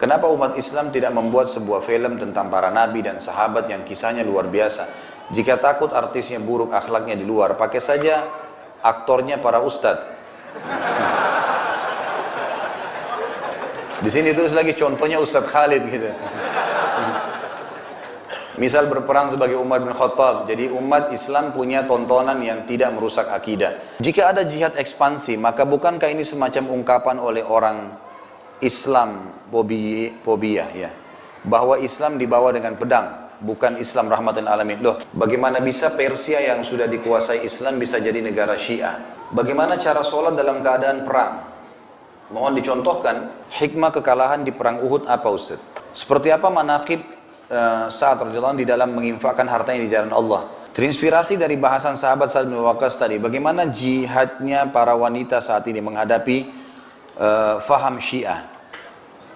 Kenapa umat Islam tidak membuat sebuah film tentang para nabi dan sahabat yang kisahnya luar biasa? Jika takut artisnya buruk, akhlaknya di luar, pakai saja aktornya para ustadz. Di sini tulis lagi contohnya Ustadz Khalid gitu. Misal berperang sebagai Umar bin Khattab. Jadi umat Islam punya tontonan yang tidak merusak akidah. Jika ada jihad ekspansi, maka bukankah ini semacam ungkapan oleh orang Islam fobia ya, bahwa Islam dibawa dengan pedang, bukan Islam rahmatan alamin. Loh, bagaimana bisa Persia yang sudah dikuasai Islam bisa jadi negara Syiah? Bagaimana cara sholat dalam keadaan perang? Mohon dicontohkan hikmah kekalahan di perang Uhud apa Ustaz? Seperti apa manaqib Sa'ad radhiyallahu anhu di dalam menginfakkan hartanya di jalan Allah? Terinspirasi dari bahasan sahabat Sa'ad bin Waqqas tadi, bagaimana jihadnya para wanita saat ini menghadapi faham Syiah.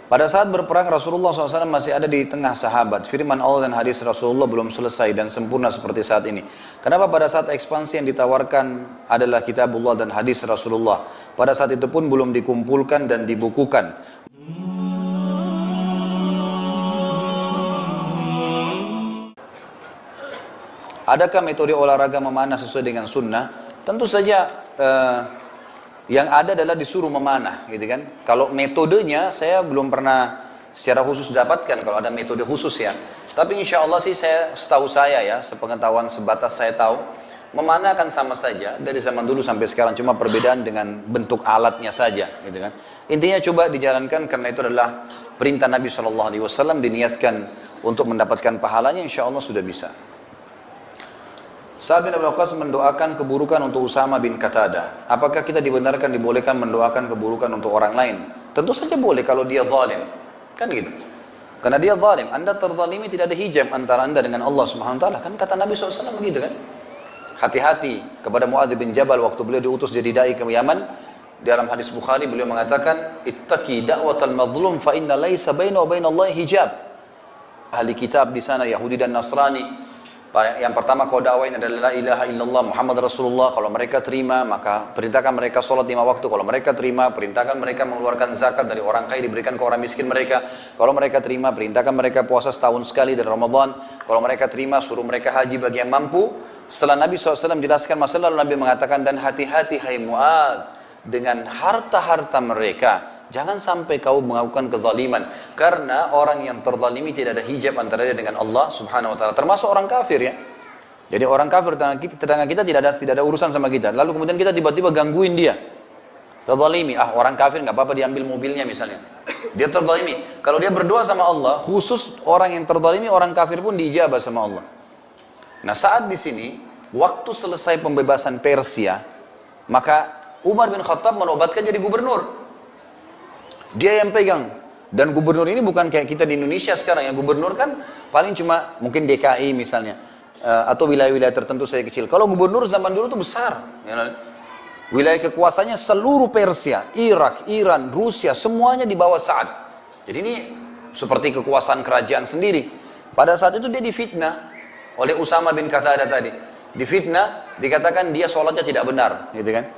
Pada saat berperang Rasulullah SAW masih ada di tengah sahabat. Firman Allah dan hadis Rasulullah belum selesai dan sempurna seperti saat ini. Kenapa pada saat ekspansi yang ditawarkan adalah kitabullah dan hadis Rasulullah? Pada saat itu pun belum dikumpulkan dan dibukukan. Adakah metode olahraga memanah sesuai dengan sunnah? Tentu saja yang ada adalah disuruh memanah, gitu kan? Kalau metodenya saya belum pernah secara khusus dapatkan kalau ada metode khusus ya. Tapi insya Allah sih setahu saya ya, sepengetahuan sebatas saya tahu, memanah akan sama saja dari zaman dulu sampai sekarang, cuma perbedaan dengan bentuk alatnya saja, gitu kan? Intinya coba dijalankan karena itu adalah perintah Nabi SAW, diniatkan untuk mendapatkan pahalanya, insya Allah sudah bisa. Sa'ad bin Abi Waqqas mendoakan keburukan untuk Usama bin Qatadah. Apakah kita dibolehkan mendoakan keburukan untuk orang lain? Tentu saja boleh kalau dia zalim. Kan gitu. Karena dia zalim, Anda terzalimi, tidak ada hijab antara Anda dengan Allah Subhanahu wa taala. Kan kata Nabi SAW begitu kan? Hati-hati kepada Muadz bin Jabal waktu beliau diutus jadi dai ke Yaman. Dalam hadis Bukhari beliau mengatakan, "Ittaqi da'watal mazlum fa inna laisa bainahu wa bainallahi hijab." Ahli kitab di sana Yahudi dan Nasrani, yang pertama kau dakwain adalah la ilaha illallah Muhammad Rasulullah. Kalau mereka terima, maka perintahkan mereka sholat 5 waktu. Kalau mereka terima, perintahkan mereka mengeluarkan zakat dari orang kaya diberikan ke orang miskin mereka. Kalau mereka terima, perintahkan mereka puasa setahun sekali dari Ramadan. Kalau mereka terima, suruh mereka haji bagi yang mampu. Setelah Nabi SAW menjelaskan masalah, lalu Nabi mengatakan, dan hati-hati hai Mu'adz dengan harta-harta mereka. Jangan sampai kau melakukan kezaliman, karena orang yang terzalimi tidak ada hijab antara dia dengan Allah Subhanahu wa taala, termasuk orang kafir ya. Jadi orang kafir tetangga kita tidak ada urusan sama kita. Lalu kemudian kita tiba-tiba gangguin dia. Terzalimi, orang kafir nggak apa-apa diambil mobilnya misalnya. Dia terzalimi. Kalau dia berdoa sama Allah, khusus orang yang terzalimi, orang kafir pun diijabah sama Allah. Nah, saat di sini waktu selesai pembebasan Persia, maka Umar bin Khattab menobatkan jadi gubernur. Dia yang pegang. Dan gubernur ini bukan kayak kita di Indonesia sekarang. Yang gubernur kan paling cuma mungkin DKI misalnya. Atau wilayah-wilayah tertentu saja kecil. Kalau gubernur zaman dulu itu besar. Wilayah kekuasaannya seluruh Persia, Irak, Iran, Rusia, semuanya di bawah Sa'ad. Jadi ini seperti kekuasaan kerajaan sendiri. Pada saat itu dia difitnah oleh Usama bin Qatadah tadi. Difitnah, dikatakan dia sholatnya tidak benar. Gitu kan.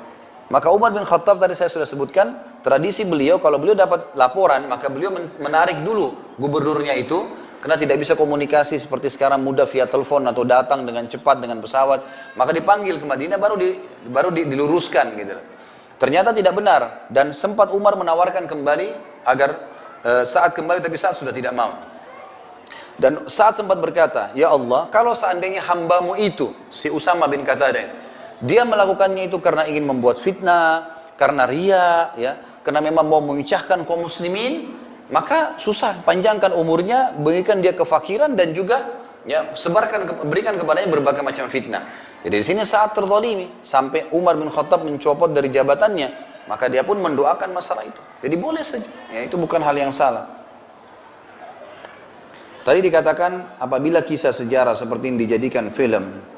Maka Umar bin Khattab tadi saya sudah sebutkan, tradisi beliau kalau beliau dapat laporan, maka beliau menarik dulu gubernurnya itu, karena tidak bisa komunikasi seperti sekarang mudah via telepon atau datang dengan cepat dengan pesawat, maka dipanggil ke Madinah baru diluruskan gitu. Ternyata tidak benar, dan sempat Umar menawarkan kembali agar Sa'ad kembali, tapi Sa'ad sudah tidak mau. Dan Sa'ad sempat berkata, ya Allah, kalau seandainya hambamu itu si Usama bin Qatadah, dia melakukannya itu karena ingin membuat fitnah, karena ria, ya, karena memang mau memecahkan kaum muslimin, maka susah, panjangkan umurnya, berikan dia kefakiran dan juga ya berikan kepadanya berbagai macam fitnah. Jadi di sini saat terzalimi sampai Umar bin Khattab mencopot dari jabatannya, maka dia pun mendoakan masalah itu. Jadi boleh saja, ya, itu bukan hal yang salah. Tadi dikatakan apabila kisah sejarah seperti ini dijadikan film,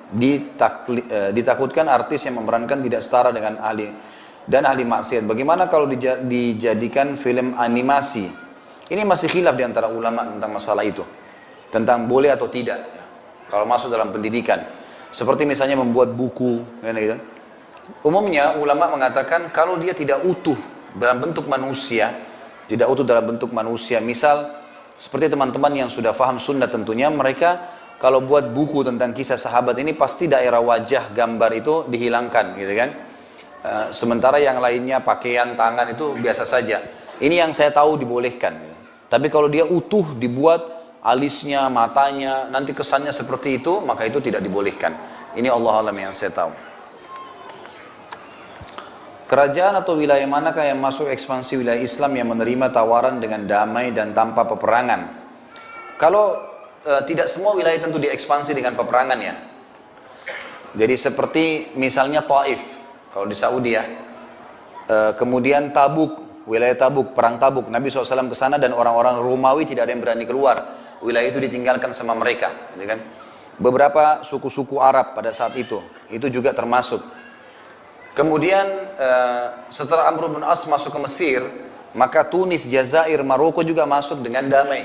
ditakutkan artis yang memerankan tidak setara dengan ahli maksiat. Bagaimana kalau dijadikan film animasi? Ini masih khilaf di antara ulama tentang masalah itu, tentang boleh atau tidak ya, kalau masuk dalam pendidikan. Seperti misalnya membuat buku, gitu. Umumnya ulama mengatakan kalau dia tidak utuh dalam bentuk manusia, Tidak utuh dalam bentuk manusia. Misal, seperti teman-teman yang sudah faham sunnah tentunya, mereka kalau buat buku tentang kisah sahabat ini pasti daerah wajah gambar itu dihilangkan gitu kan. Sementara yang lainnya pakaian, tangan itu biasa saja. Ini yang saya tahu dibolehkan. Tapi kalau dia utuh dibuat alisnya, matanya, nanti kesannya seperti itu, maka itu tidak dibolehkan. Ini Allah alam yang saya tahu. Kerajaan atau wilayah manakah yang masuk ekspansi wilayah Islam yang menerima tawaran dengan damai dan tanpa peperangan? Kalau tidak semua wilayah tentu diekspansi dengan peperangan ya. Jadi seperti misalnya Taif, kalau di Saudi ya. Kemudian Tabuk, wilayah Tabuk, perang Tabuk. Nabi SAW ke sana dan orang-orang Romawi tidak ada yang berani keluar. Wilayah itu ditinggalkan sama mereka. Gitu kan? Beberapa suku-suku Arab pada saat itu juga termasuk. Kemudian setelah Amr bin As masuk ke Mesir, maka Tunis, Jazair, Maroko juga masuk dengan damai,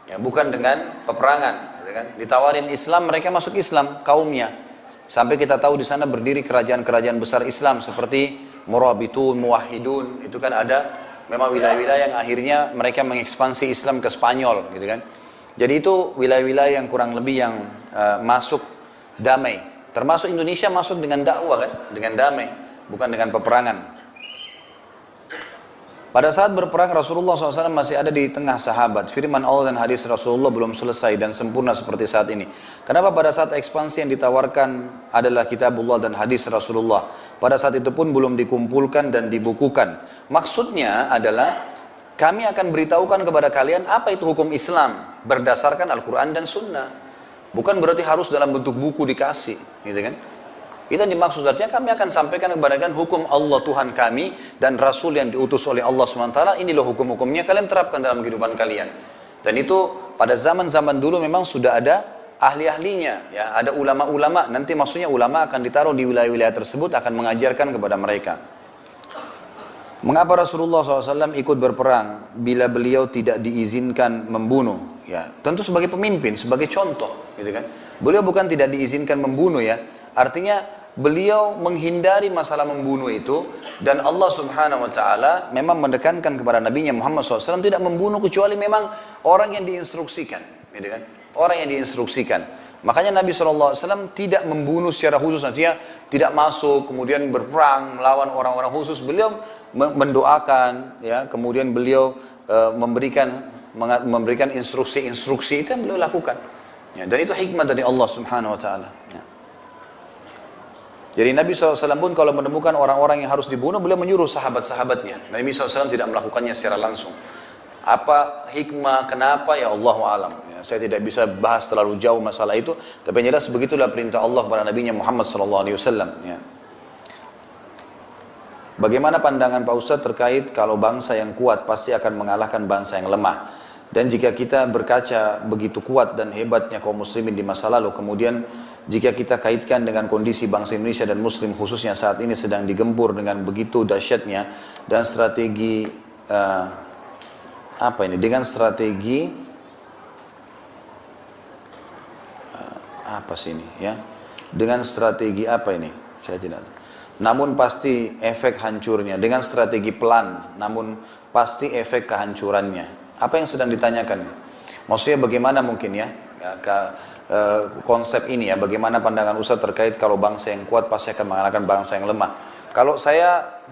ya, bukan dengan peperangan. Gitu kan? Ditawarin Islam, mereka masuk Islam kaumnya. Sampai kita tahu di sana berdiri kerajaan-kerajaan besar Islam seperti Murabitun, Muwahhidun. Itu kan ada memang wilayah-wilayah yang akhirnya mereka mengekspansi Islam ke Spanyol, gitu kan? Jadi itu wilayah-wilayah yang kurang lebih yang masuk damai. Termasuk Indonesia masuk dengan dakwah kan, dengan damai, bukan dengan peperangan. Pada saat berperang Rasulullah SAW masih ada di tengah sahabat. Firman Allah dan hadis Rasulullah belum selesai dan sempurna seperti saat ini. Kenapa pada saat ekspansi yang ditawarkan adalah kitabullah dan hadis Rasulullah? Pada saat itu pun belum dikumpulkan dan dibukukan. Maksudnya adalah kami akan beritahukan kepada kalian apa itu hukum Islam berdasarkan Al-Quran dan Sunnah. Bukan berarti harus dalam bentuk buku dikasih, gitu kan? Itu yang dimaksud artinya kami akan sampaikan kepada kalian hukum Allah Tuhan kami dan Rasul yang diutus oleh Allah SWT. Ini loh hukum-hukumnya, kalian terapkan dalam kehidupan kalian. Dan itu pada zaman-zaman dulu memang sudah ada ahli-ahlinya, ya, ada ulama-ulama. Nanti maksudnya ulama akan ditaruh di wilayah-wilayah tersebut akan mengajarkan kepada mereka. Mengapa Rasulullah SAW ikut berperang bila beliau tidak diizinkan membunuh? Ya, tentu sebagai pemimpin, sebagai contoh, gitu kan? Beliau bukan tidak diizinkan membunuh ya, artinya beliau menghindari masalah membunuh itu dan Allah Subhanahu Wa Taala memang menekankan kepada Nabi Muhammad SAW tidak membunuh kecuali memang orang yang diinstruksikan, gitu kan? Orang yang diinstruksikan. Makanya Nabi SAW tidak membunuh secara khusus, artinya tidak masuk kemudian berperang melawan orang-orang khusus. Beliau mendoakan, ya, kemudian beliau memberikan instruksi-instruksi itu yang beliau lakukan. Ya, dan itu hikmah dari Allah Subhanahu Wa Taala. Ya. Jadi Nabi SAW pun kalau menemukan orang-orang yang harus dibunuh, beliau menyuruh sahabat-sahabatnya. Nabi SAW tidak melakukannya secara langsung. Apa hikmah, kenapa, ya Allahu alam. Ya, saya tidak bisa bahas terlalu jauh masalah itu, tapi yang jelas begitulah perintah Allah kepada Nabi Muhammad SAW. Ya. Bagaimana pandangan Pak Ustadz terkait kalau bangsa yang kuat pasti akan mengalahkan bangsa yang lemah? Dan jika kita berkaca begitu kuat dan hebatnya kaum muslimin di masa lalu, kemudian jika kita kaitkan dengan kondisi bangsa Indonesia dan muslim khususnya saat ini sedang digempur dengan begitu dahsyatnya dan strategi dengan strategi dengan strategi apa ini? Saya tidak. Namun pasti efek hancurnya dengan strategi pelan, namun pasti efek kehancurannya. Apa yang sedang ditanyakan? Maksudnya bagaimana mungkin ya konsep ini ya, bagaimana pandangan Ustaz terkait kalau bangsa yang kuat pasti akan mengalahkan bangsa yang lemah. Kalau saya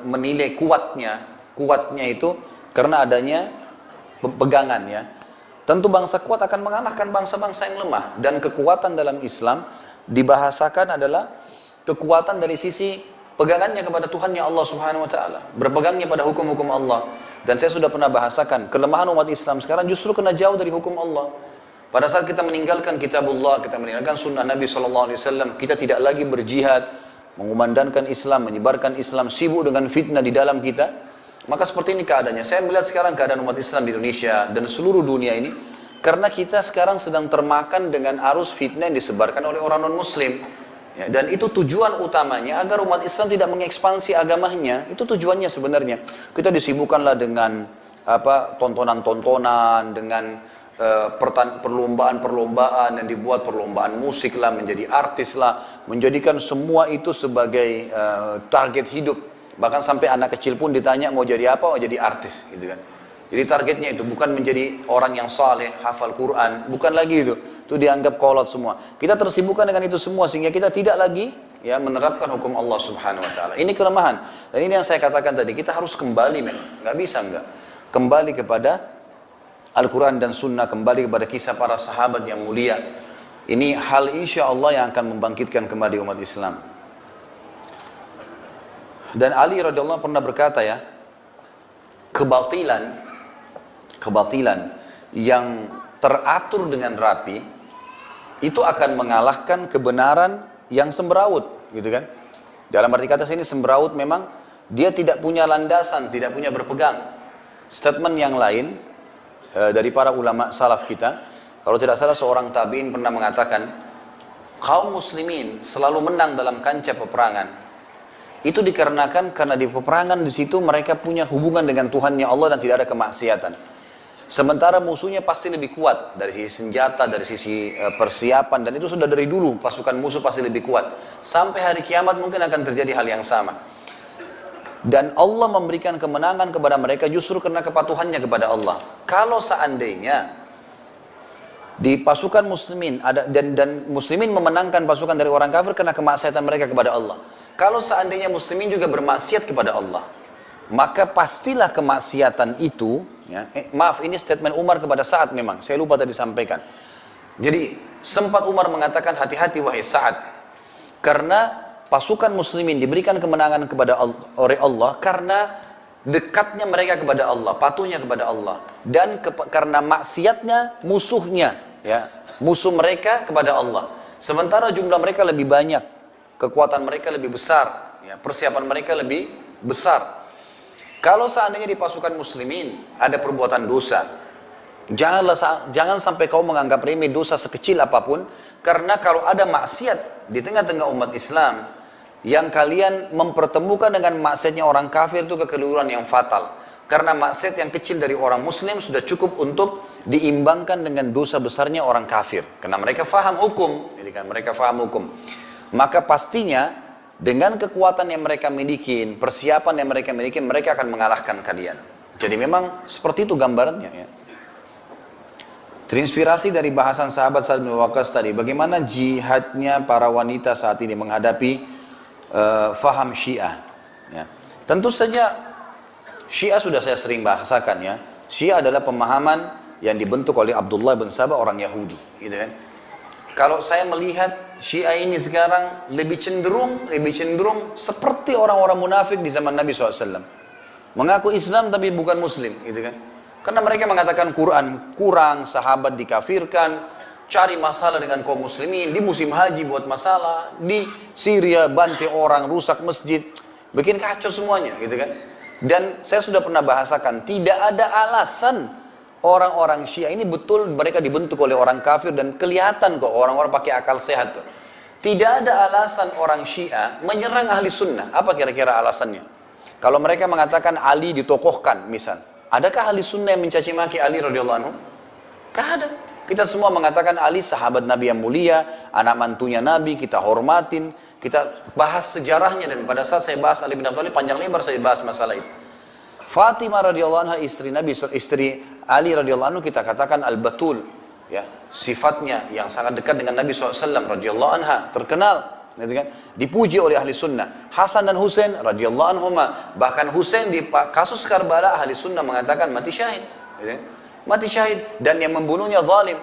menilai kuatnya itu karena adanya pegangan ya. Tentu bangsa kuat akan mengalahkan bangsa-bangsa yang lemah. Dan kekuatan dalam Islam dibahasakan adalah kekuatan dari sisi pegangannya kepada Tuhannya Allah Subhanahu Wa Taala, berpegangnya pada hukum-hukum Allah. Dan saya sudah pernah bahasakan kelemahan umat Islam sekarang justru kena jauh dari hukum Allah. Pada saat kita meninggalkan kitabullah, kita meninggalkan sunnah Nabi SAW, kita tidak lagi berjihad, mengumandangkan Islam, menyebarkan Islam, sibuk dengan fitnah di dalam kita. Maka seperti ini keadaannya. Saya melihat sekarang keadaan umat Islam di Indonesia dan seluruh dunia ini karena kita sekarang sedang termakan dengan arus fitnah yang disebarkan oleh orang non-Muslim. Ya, dan itu tujuan utamanya agar umat Islam tidak mengekspansi agamanya. Itu tujuannya sebenarnya. Kita disibukkanlah dengan tontonan-tontonan, dengan perlombaan-perlombaan yang dibuat, perlombaan musik lah, menjadi artis lah, menjadikan semua itu sebagai target hidup. Bahkan sampai anak kecil pun ditanya mau jadi apa, mau jadi artis gitu kan. Jadi targetnya itu bukan menjadi orang yang saleh, hafal Quran, bukan lagi itu. Itu dianggap kolot semua. Kita tersibukkan dengan itu semua sehingga kita tidak lagi ya menerapkan hukum Allah Subhanahu wa taala. Ini kelemahan. Dan ini yang saya katakan tadi, kita harus kembali memang. Enggak bisa enggak. Kembali kepada Al-Quran dan Sunnah, kembali kepada kisah para sahabat yang mulia. Ini hal insya Allah yang akan membangkitkan kembali umat Islam. Dan Ali radhiyallahu pernah berkata ya, kebatilan yang teratur dengan rapi itu akan mengalahkan kebenaran yang semberawut, gitu kan? Dalam arti kata sini semberawut memang dia tidak punya landasan, tidak punya berpegang. Statement yang lain dari para ulama salaf kita, kalau tidak salah seorang tabi'in pernah mengatakan, kaum muslimin selalu menang dalam kancah peperangan. Itu dikarenakan karena di peperangan di situ mereka punya hubungan dengan Tuhannya Allah dan tidak ada kemaksiatan. Sementara musuhnya pasti lebih kuat dari sisi senjata, dari sisi persiapan, dan itu sudah dari dulu pasukan musuh pasti lebih kuat. Sampai hari kiamat mungkin akan terjadi hal yang sama. Dan Allah memberikan kemenangan kepada mereka justru karena kepatuhannya kepada Allah. Kalau seandainya di pasukan muslimin ada dan muslimin memenangkan pasukan dari orang kafir karena kemaksiatan mereka kepada Allah. Kalau seandainya muslimin juga bermaksiat kepada Allah, maka pastilah kemaksiatan itu ya, maaf ini statement Umar kepada Sa'ad memang, saya lupa tadi sampaikan. Jadi sempat Umar mengatakan hati-hati wahai Sa'ad, karena pasukan muslimin diberikan kemenangan oleh Allah karena dekatnya mereka kepada Allah, patuhnya kepada Allah, dan karena maksiatnya musuhnya, ya, musuh mereka kepada Allah. Sementara jumlah mereka lebih banyak, kekuatan mereka lebih besar, ya, persiapan mereka lebih besar. Kalau seandainya di pasukan muslimin ada perbuatan dosa, jangan sampai kau menganggap remeh dosa sekecil apapun, karena kalau ada maksiat di tengah-tengah umat Islam yang kalian mempertemukan dengan maksiatnya orang kafir, itu kekeliruan yang fatal. Karena maksiat yang kecil dari orang muslim sudah cukup untuk diimbangkan dengan dosa besarnya orang kafir. Karena mereka faham hukum, jadi kan mereka faham hukum. Maka pastinya dengan kekuatan yang mereka miliki, persiapan yang mereka miliki, mereka akan mengalahkan kalian. Jadi memang seperti itu gambarannya ya. Terinspirasi dari bahasan sahabat Sa'ad bin Waqqas tadi, bagaimana jihadnya para wanita saat ini menghadapi faham Syiah. Ya. Tentu saja Syiah sudah saya sering bahasakan ya. Syiah adalah pemahaman yang dibentuk oleh Abdullah bin Sabah, orang Yahudi, gitu kan. Kalau saya melihat Syiah ini sekarang lebih cenderung seperti orang-orang munafik di zaman Nabi SAW. Mengaku Islam tapi bukan Muslim, gitu kan. Karena mereka mengatakan Quran kurang, sahabat dikafirkan, cari masalah dengan kaum muslimin, di musim haji buat masalah, di Syria bantai orang, rusak masjid, bikin kacau semuanya, gitu kan. Dan saya sudah pernah bahasakan, tidak ada alasan orang-orang Syiah ini betul mereka dibentuk oleh orang kafir dan kelihatan kok orang-orang pakai akal sehat tuh. Tidak ada alasan orang Syiah menyerang ahli sunnah. Apa kira-kira alasannya? Kalau mereka mengatakan Ali ditokohkan misal, adakah ahli sunnah yang mencaci maki Ali radhiyallahu anhu? Tidak ada. Kita semua mengatakan Ali sahabat Nabi yang mulia, anak mantunya Nabi, kita hormatin, kita bahas sejarahnya, dan pada saat saya bahas Ali bin Abi Thalib panjang lebar saya bahas masalah itu. Fatimah radhiyallahu anha istri Nabi, istri Ali radhiyallahu anhu, kita katakan al-batul, ya, sifatnya yang sangat dekat dengan Nabi SAW radhiyallahu anha, terkenal, gitu kan? Dipuji oleh ahli sunnah. Hasan dan Husain radhiyallahu anhuma, bahkan Husain di kasus Karbala ahli sunnah mengatakan mati syahid, gitu kan? Mati syahid, dan yang membunuhnya zalim.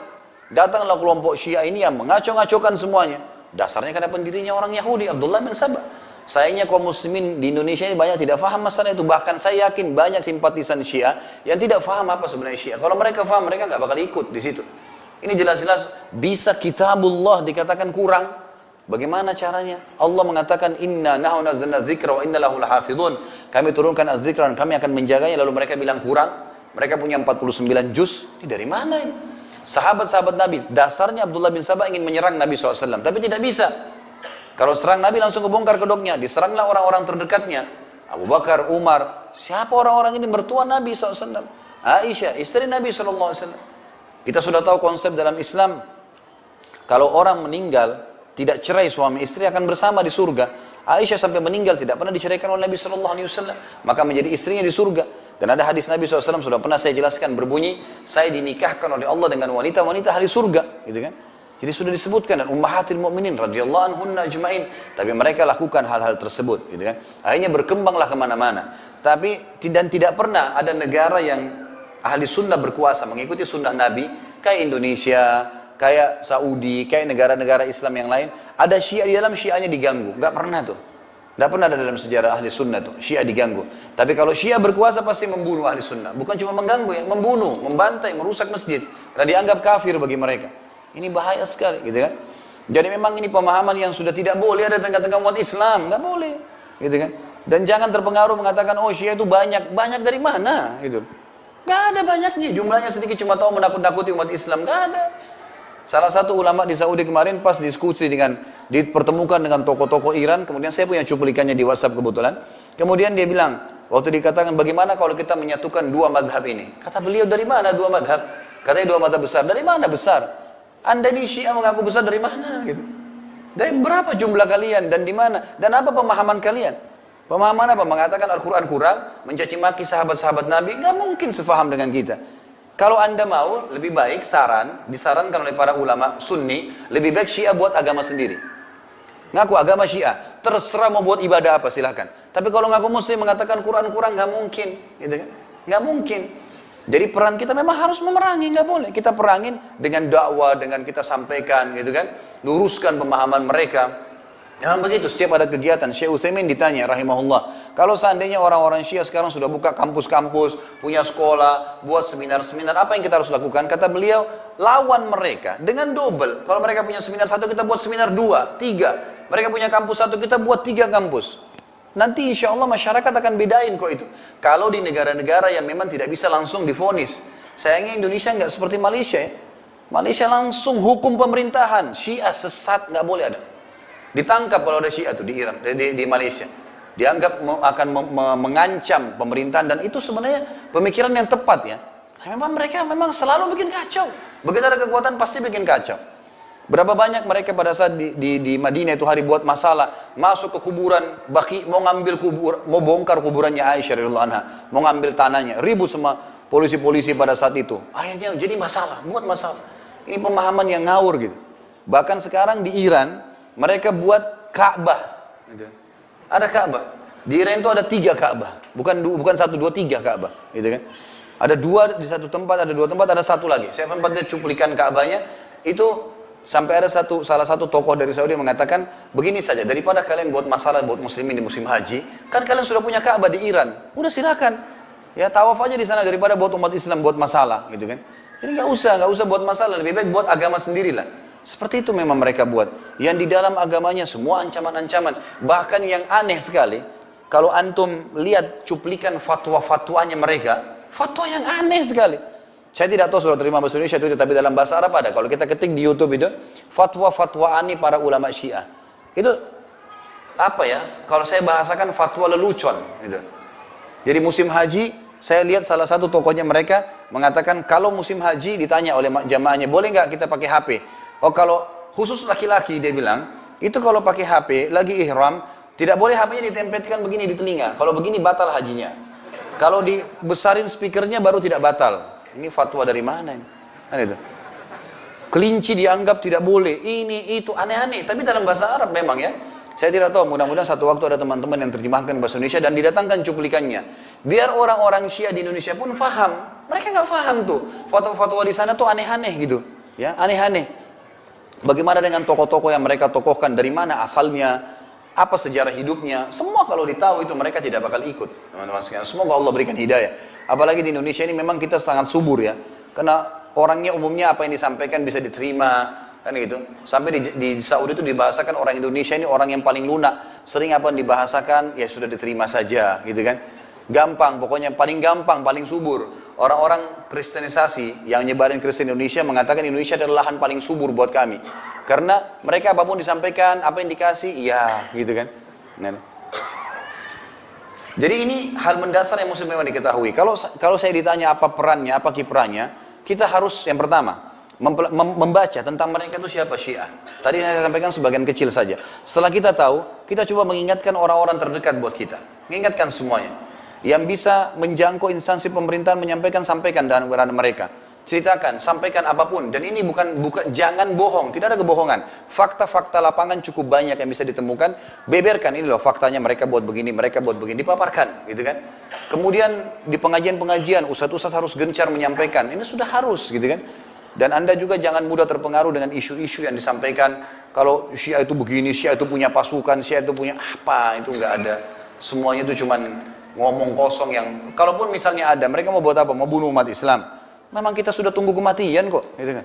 Datanglah kelompok Syiah ini yang mengacau-ngacaukan semuanya. Dasarnya karena pendirinya orang Yahudi, Abdullah bin Sabah. Sayangnya kaum muslimin di Indonesia ini banyak tidak faham masalah itu. Bahkan saya yakin banyak simpatisan Syiah yang tidak faham apa sebenarnya Syiah. Kalau mereka faham, mereka nggak bakal ikut di situ. Ini jelas-jelas bisa kitabullah dikatakan kurang. Bagaimana caranya? Allah mengatakan inna nahnu nazzalna dzikra wa inna lahu lahafidhun. Kami turunkan az-dzikra dan kami akan menjaganya. Lalu mereka bilang kurang. Mereka punya 49 juz. Ini dari mana ini? Sahabat-sahabat Nabi, dasarnya Abdullah bin Sabah ingin menyerang Nabi SAW, tapi tidak bisa. Kalau serang Nabi langsung kebongkar kedoknya, diseranglah orang-orang terdekatnya. Abu Bakar, Umar, siapa orang-orang ini? Mertua Nabi SAW. Aisyah, istri Nabi SAW. Kita sudah tahu konsep dalam Islam. Kalau orang meninggal, tidak cerai suami istri akan bersama di surga. Aisyah sampai meninggal tidak pernah diceraikan oleh Nabi SAW, maka menjadi istrinya di surga. Dan ada hadis Nabi SAW sudah pernah saya jelaskan berbunyi, saya dinikahkan oleh Allah dengan wanita-wanita ahli surga, gitu kan? Jadi sudah disebutkan dan ummahatil mu'minin radhiyallahu anhunna ajma'in. Tapi mereka lakukan hal-hal tersebut, gitu kan? Akhirnya berkembanglah kemana-mana. Tapi tidak pernah ada negara yang ahli sunnah berkuasa mengikuti sunnah Nabi kayak Indonesia, kayak Saudi, kayak negara-negara Islam yang lain. Ada Syiah di dalam, Syiahnya diganggu. Nggak pernah tuh. Nggak pernah ada dalam sejarah ahli sunnah tuh, Syiah diganggu. Tapi kalau Syiah berkuasa pasti membunuh ahli sunnah. Bukan cuma mengganggu ya, membunuh, membantai, merusak masjid. Karena dianggap kafir bagi mereka. Ini bahaya sekali, gitu kan. Jadi memang ini pemahaman yang sudah tidak boleh ada tengah-tengah umat Islam. Nggak boleh, gitu kan. Dan jangan terpengaruh mengatakan, oh Syiah itu banyak. Banyak dari mana, gitu. Nggak ada banyaknya, jumlahnya sedikit, cuma tahu menakut-nakuti umat Islam. Nggak ada. Salah satu ulama di Saudi kemarin pas diskusi dipertemukan dengan tokoh-tokoh Iran, kemudian saya punya cuplikannya di WhatsApp kebetulan. Kemudian dia bilang, waktu dikatakan bagaimana kalau kita menyatukan dua madhab ini? Kata beliau, dari mana dua madhab? Katanya dua madhab besar. Dari mana besar? Anda ini Syiah mengaku besar dari mana? Gitu. Dari berapa jumlah kalian dan di mana? Dan apa pemahaman kalian? Pemahaman apa? Mengatakan Al-Quran kurang, mencaci maki sahabat-sahabat Nabi? Nggak mungkin sefaham dengan kita. Kalau Anda mau, lebih baik disarankan oleh para ulama Sunni, lebih baik Syiah buat agama sendiri. Ngaku agama Syiah, terserah mau buat ibadah apa silahkan. Tapi kalau ngaku Muslim mengatakan Quran kurang, nggak mungkin, gitu kan? Nggak mungkin. Jadi peran kita memang harus memerangi, nggak boleh. Kita perangin dengan dakwah, dengan kita sampaikan, gitu kan? Luruskan pemahaman mereka. Memang begitu, setiap ada kegiatan. Syekh Utsaimin ditanya, rahimahullah, kalau seandainya orang-orang Syiah sekarang sudah buka kampus-kampus, punya sekolah, buat seminar-seminar, apa yang kita harus lakukan? Kata beliau, lawan mereka dengan double. Kalau mereka punya seminar satu, kita buat seminar 2, 3. Mereka punya kampus satu, kita buat 3 kampus. Nanti insya Allah masyarakat akan bedain kok itu. Kalau di negara-negara yang memang tidak bisa langsung divonis. Sayangnya Indonesia nggak seperti Malaysia ya. Malaysia langsung hukum pemerintahan. Syiah sesat, nggak boleh ada. Ditangkap kalau ada Syiah tuh di Iran, di Malaysia. Dianggap akan mengancam pemerintahan, dan itu sebenarnya pemikiran yang tepat ya. Memang mereka selalu bikin kacau. Begitu ada kekuatan pasti bikin kacau. Berapa banyak mereka pada saat di Madinah itu hari buat masalah, masuk ke kuburan Baqi, mau bongkar kuburannya Aisyah radhiyallahu anha, mau ngambil tanahnya, ribut sama polisi-polisi pada saat itu. Akhirnya jadi masalah, buat masalah. Ini pemahaman yang ngawur gitu. Bahkan sekarang di Iran mereka buat Ka'bah, gitu. Ada Ka'bah. Di Iran itu ada 3 Ka'bah, bukan 1, 2, 3 Ka'bah, gitu kan? Ada 2 di satu tempat, ada 2 tempat, ada 1 lagi. Saya sempat lihat cuplikan Ka'bahnya itu sampai ada salah satu tokoh dari Saudi mengatakan begini saja, daripada kalian buat masalah buat muslimin di musim haji, kan kalian sudah punya Ka'bah di Iran, udah silakan, ya tawaf aja di sana daripada buat umat Islam buat masalah, gitu kan? Jadi nggak usah buat masalah, lebih baik buat agama sendirilah. Seperti itu memang mereka buat. Yang di dalam agamanya semua ancaman-ancaman. Bahkan yang aneh sekali, kalau antum lihat cuplikan fatwa-fatwanya mereka, fatwa yang aneh sekali. Saya tidak tahu sudah terima bahasa Indonesia itu, tapi dalam bahasa Arab ada. Kalau kita ketik di YouTube itu, fatwa-fatwa aneh para ulama Syiah. Itu apa ya? Kalau saya bahasakan fatwa lelucon. Gitu. Jadi musim haji, saya lihat salah satu tokohnya mereka mengatakan kalau musim haji ditanya oleh jamaahnya, boleh nggak kita pakai HP? Oh kalau khusus laki-laki dia bilang, itu kalau pakai HP, lagi ihram, tidak boleh HP-nya ditempelkan begini di telinga. Kalau begini batal hajinya. Kalau dibesarin speakernya baru tidak batal. Ini fatwa dari mana ini? Kan itu. Kelinci dianggap tidak boleh, ini, itu, aneh-aneh. Tapi dalam bahasa Arab memang ya. Saya tidak tahu, mudah-mudahan satu waktu ada teman-teman yang terjemahkan bahasa Indonesia dan didatangkan cuplikannya. Biar orang-orang Syiah di Indonesia pun faham. Mereka nggak faham tuh. Fatwa-fatwa di sana tuh aneh-aneh gitu. Ya, aneh-aneh. Bagaimana dengan tokoh-tokoh yang mereka tokohkan, dari mana asalnya, apa sejarah hidupnya, semua kalau ditahu itu mereka tidak bakal ikut, teman-teman sekalian. Semoga Allah berikan hidayah. Apalagi di Indonesia ini memang kita sangat subur ya, karena orangnya umumnya apa yang disampaikan bisa diterima, kan gitu. Sampai di Saudi itu dibahasakan orang Indonesia ini orang yang paling lunak, sering apa yang dibahasakan ya sudah diterima saja, gitu kan. Gampang, pokoknya paling gampang, paling subur. Orang-orang kristenisasi yang nyebarin Kristen Indonesia mengatakan Indonesia adalah lahan paling subur buat kami. Karena mereka apapun disampaikan, apa yang dikasih, iya gitu kan. Nah. Jadi ini hal mendasar yang mesti memang diketahui. Kalau saya ditanya apa perannya, apa kiprahnya, kita harus yang pertama membaca tentang mereka itu siapa Syiah. Tadi saya sampaikan sebagian kecil saja. Setelah kita tahu, kita coba mengingatkan orang-orang terdekat buat kita. Mengingatkan semuanya. Yang bisa menjangkau instansi pemerintahan menyampaikan, sampaikan dengan kebenaran mereka. Ceritakan, sampaikan apapun. Dan ini bukan jangan bohong, tidak ada kebohongan. Fakta-fakta lapangan cukup banyak yang bisa ditemukan. Beberkan, ini loh faktanya, mereka buat begini, dipaparkan, gitu kan. Kemudian di pengajian-pengajian, ustadz-ustadz harus gencar menyampaikan. Ini sudah harus, gitu kan. Dan Anda juga jangan mudah terpengaruh dengan isu-isu yang disampaikan. Kalau Syiah itu begini, Syiah itu punya pasukan, Syiah itu punya apa, itu nggak ada. Semuanya itu cuman ngomong kosong yang, kalaupun misalnya ada, mereka mau buat apa? Mau bunuh umat Islam. Memang kita sudah tunggu kematian kok, gitu kan.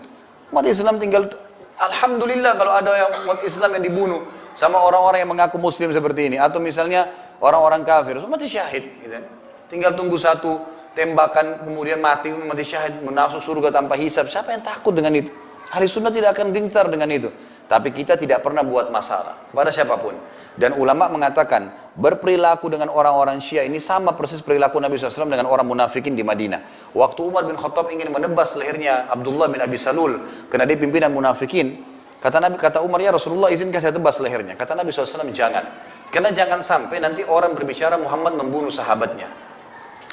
Umat Islam tinggal, alhamdulillah kalau ada yang umat Islam yang dibunuh sama orang-orang yang mengaku muslim seperti ini, atau misalnya orang-orang kafir, mati syahid, gitu kan. Tinggal tunggu satu tembakan, kemudian mati syahid, masuk surga tanpa hisab. Siapa yang takut dengan itu? Ahli sunnah tidak akan gentar dengan itu. Tapi kita tidak pernah buat masalah kepada siapapun. Dan ulama mengatakan, berperilaku dengan orang-orang Syiah ini sama persis perilaku Nabi SAW dengan orang munafikin di Madinah. Waktu Umar bin Khattab ingin menebas lehernya Abdullah bin Abi Salul, karena dia pimpinan munafikin, kata Umar, ya Rasulullah izinkan saya tebas lehernya. Kata Nabi SAW, jangan. Karena jangan sampai nanti orang berbicara Muhammad membunuh sahabatnya.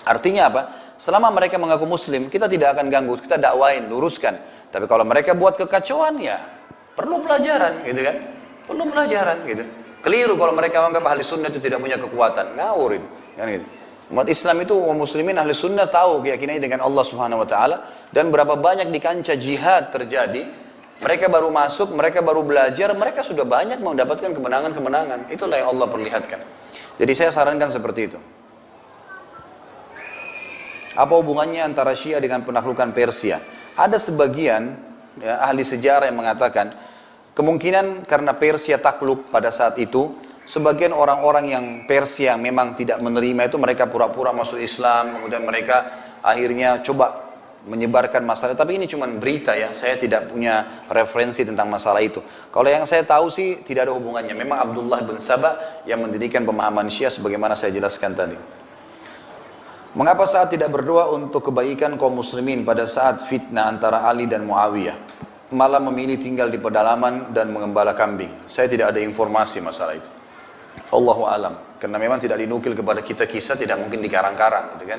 Artinya apa? Selama mereka mengaku muslim, kita tidak akan ganggu, kita dakwain, luruskan. Tapi kalau mereka buat kekacauan, ya perlu pelajaran, gitu kan? Perlu pelajaran, gitu. Keliru kalau mereka menganggap ahli sunnah itu tidak punya kekuatan, ngawurin, kan gitu. Umat Islam itu, umat muslimin ahli sunnah tahu keyakinannya dengan Allah Subhanahu Wa Taala, dan berapa banyak di kancah jihad terjadi, mereka baru masuk, mereka baru belajar, mereka sudah banyak mendapatkan kemenangan-kemenangan. Itulah yang Allah perlihatkan. Jadi saya sarankan seperti itu. Apa hubungannya antara Syiah dengan penaklukan Persia? Ada sebagian ya, ahli sejarah yang mengatakan kemungkinan karena Persia takluk pada saat itu, sebagian orang-orang yang Persia memang tidak menerima itu, mereka pura-pura masuk Islam, kemudian mereka akhirnya coba menyebarkan masalah. Tapi ini cuma berita ya, saya tidak punya referensi tentang masalah itu. Kalau yang saya tahu sih tidak ada hubungannya. Memang Abdullah bin Sabah yang mendirikan pemahaman Syiah sebagaimana saya jelaskan tadi. Mengapa saat tidak berdoa untuk kebaikan kaum muslimin pada saat fitnah antara Ali dan Muawiyah, malah memilih tinggal di pedalaman dan mengembala kambing? Saya tidak ada informasi masalah itu. Allahu alam. Karena memang tidak dinukil kepada kita kisah, tidak mungkin dikarang-karang, gitu kan?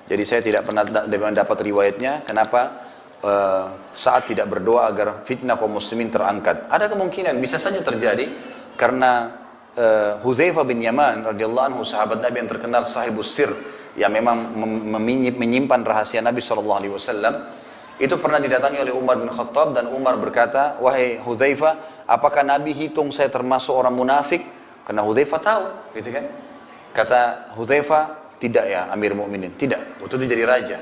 Jadi saya tidak pernah dapat riwayatnya kenapa saat tidak berdoa agar fitnah kaum muslimin terangkat. Ada kemungkinan bisa saja terjadi karena Hudzaifah bin Yaman radhiyallahu anhu, sahabat Nabi yang terkenal sahibus sir, yang memang menyimpan rahasia Nabi SAW, itu pernah didatangi oleh Umar bin Khattab, dan Umar berkata, wahai Hudzaifah, apakah Nabi hitung saya termasuk orang munafik? Karena Hudzaifah tahu, gitu kan? Kata Hudzaifah, tidak ya Amir Mukminin, tidak. Waktu itu jadi raja,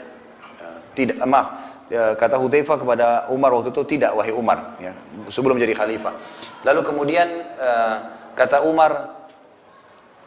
tidak. Maaf, kata Hudzaifah kepada Umar waktu itu, tidak wahai Umar, ya, sebelum jadi khalifah. Lalu kemudian kata Umar,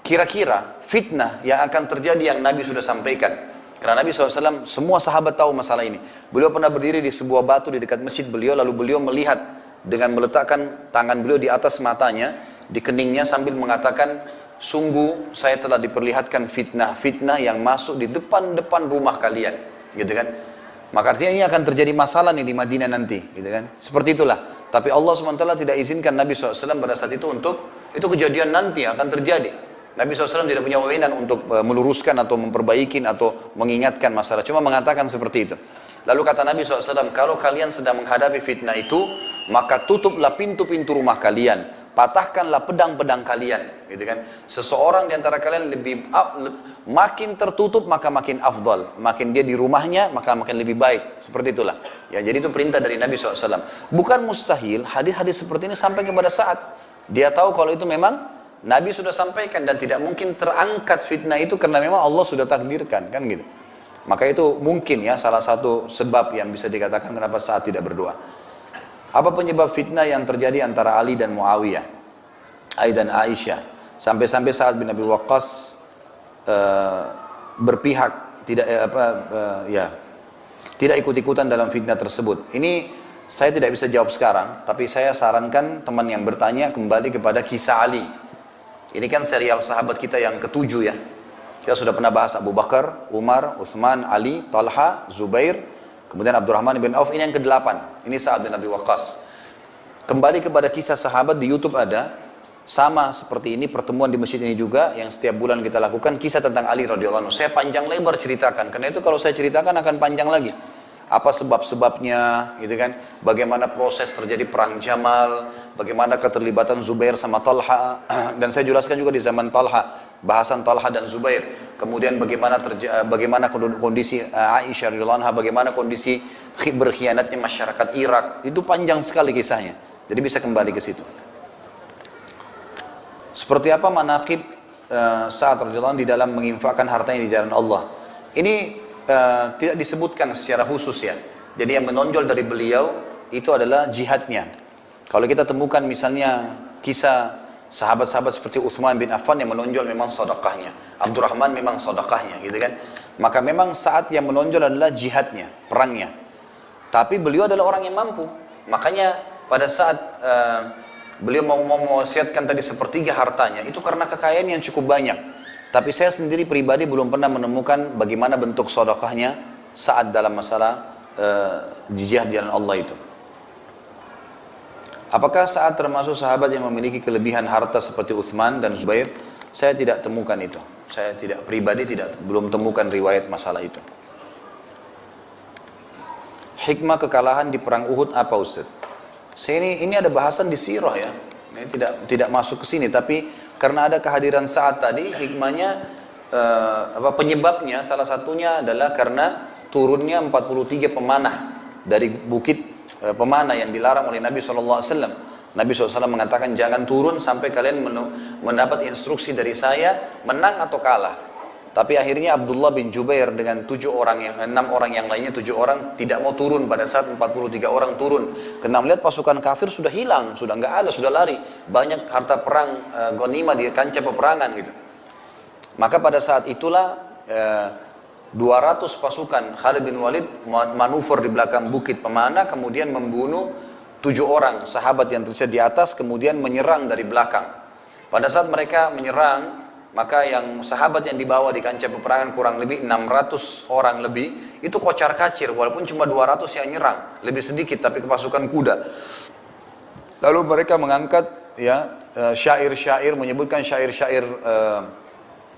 kira-kira fitnah yang akan terjadi yang Nabi sudah sampaikan. Karena Nabi SAW, semua sahabat tahu masalah ini. Beliau pernah berdiri di sebuah batu di dekat masjid beliau, lalu beliau melihat dengan meletakkan tangan beliau di atas matanya, di keningnya, sambil mengatakan, sungguh saya telah diperlihatkan fitnah-fitnah yang masuk di depan-depan rumah kalian, gitu kan. Maka artinya ini akan terjadi masalah nih di Madinah nanti, gitu kan. Seperti itulah. Tapi Allah SWT tidak izinkan Nabi SAW pada saat itu untuk, itu kejadian nanti akan terjadi. Nabi SAW tidak punya wewenang untuk meluruskan atau memperbaiki atau mengingatkan masalah. Cuma mengatakan seperti itu. Lalu kata Nabi SAW, kalau kalian sedang menghadapi fitnah itu, maka tutuplah pintu-pintu rumah kalian. Patahkanlah pedang-pedang kalian. Gitu kan? Seseorang di antara kalian makin tertutup, maka makin afdal. Makin dia di rumahnya, maka makin lebih baik. Seperti itulah. Ya, jadi itu perintah dari Nabi SAW. Bukan mustahil hadis-hadis seperti ini sampai kepada saat dia tahu kalau itu memang Nabi sudah sampaikan, dan tidak mungkin terangkat fitnah itu karena memang Allah sudah takdirkan, kan gitu. Maka itu mungkin ya salah satu sebab yang bisa dikatakan kenapa saat tidak berdoa. Apa penyebab fitnah yang terjadi antara Ali dan Muawiyah, Ali dan Aisyah, sampai-sampai Sa'ad bin Abi Waqqas berpihak, tidak ikut-ikutan dalam fitnah tersebut? Ini saya tidak bisa jawab sekarang, tapi saya sarankan teman yang bertanya kembali kepada kisah Ali. Ini kan serial sahabat kita yang ketujuh ya. Kita sudah pernah bahas Abu Bakar, Umar, Utsman, Ali, Talha, Zubair, Kemudian Abdurrahman bin Auf ini yang ke-8. Ini Sa'ad bin Abi Waqqas. Kembali kepada kisah sahabat di YouTube ada. Sama seperti ini, pertemuan di masjid ini juga yang setiap bulan kita lakukan, kisah tentang Ali radhiyallahu anhu. Saya panjang lebar ceritakan, karena itu kalau saya ceritakan akan panjang lagi. Apa sebab-sebabnya, gitu kan? Bagaimana proses terjadi perang Jamal, bagaimana keterlibatan Zubair sama Talha, dan saya jelaskan juga di zaman Talha, bahasan Talha dan Zubair. Kemudian bagaimana kondisi Aisyah radhiyallahu anha, bagaimana kondisi berkhianatnya masyarakat Irak. Itu panjang sekali kisahnya. Jadi bisa kembali ke situ. Seperti apa manaqib Sa'ad radhiyallahu anhu di dalam menginfakkan hartanya di jalan Allah. Ini tidak disebutkan secara khusus ya. Jadi yang menonjol dari beliau itu adalah jihadnya. Kalau kita temukan misalnya kisah sahabat-sahabat seperti Uthman bin Affan yang menonjol memang sedekahnya, Abdurrahman memang sedekahnya, gitu kan. Maka memang saat yang menonjol adalah jihadnya, perangnya. Tapi beliau adalah orang yang mampu. Makanya pada saat beliau mau mewasiatkan tadi sepertiga hartanya, itu karena kekayaan yang cukup banyak. Tapi saya sendiri pribadi belum pernah menemukan bagaimana bentuk sedekahnya saat dalam masalah jihad di jalan Allah itu. Apakah saat termasuk sahabat yang memiliki kelebihan harta seperti Uthman dan Zubair? Saya tidak temukan itu. Saya pribadi belum temukan riwayat masalah itu. Hikmah kekalahan di perang Uhud apa Ustaz? Ini ada bahasan di sirah ya. Ini tidak masuk ke sini, tapi karena ada kehadiran Sa'ad tadi, hikmahnya penyebabnya salah satunya adalah karena turunnya 43 pemanah dari bukit pemanah yang dilarang oleh Nabi SAW. Nabi SAW mengatakan jangan turun sampai kalian mendapat instruksi dari saya menang atau kalah. Tapi akhirnya Abdullah bin Jubair dengan 6 orang yang lainnya 7 orang tidak mau turun pada saat 43 orang turun. Karena melihat pasukan kafir sudah hilang, sudah nggak ada, sudah lari. Banyak harta perang ghanimah di kancah peperangan gitu. Maka pada saat itulah 200 pasukan Khalid bin Walid manuver di belakang bukit pemanah, kemudian membunuh 7 orang sahabat yang terlihat di atas, kemudian menyerang dari belakang. Pada saat mereka menyerang, maka yang sahabat yang dibawa di kancah peperangan kurang lebih 600 orang lebih, itu kocar kacir, walaupun cuma 200 yang nyerang, lebih sedikit tapi kepasukan kuda. Lalu mereka mengangkat ya syair-syair, menyebutkan syair-syair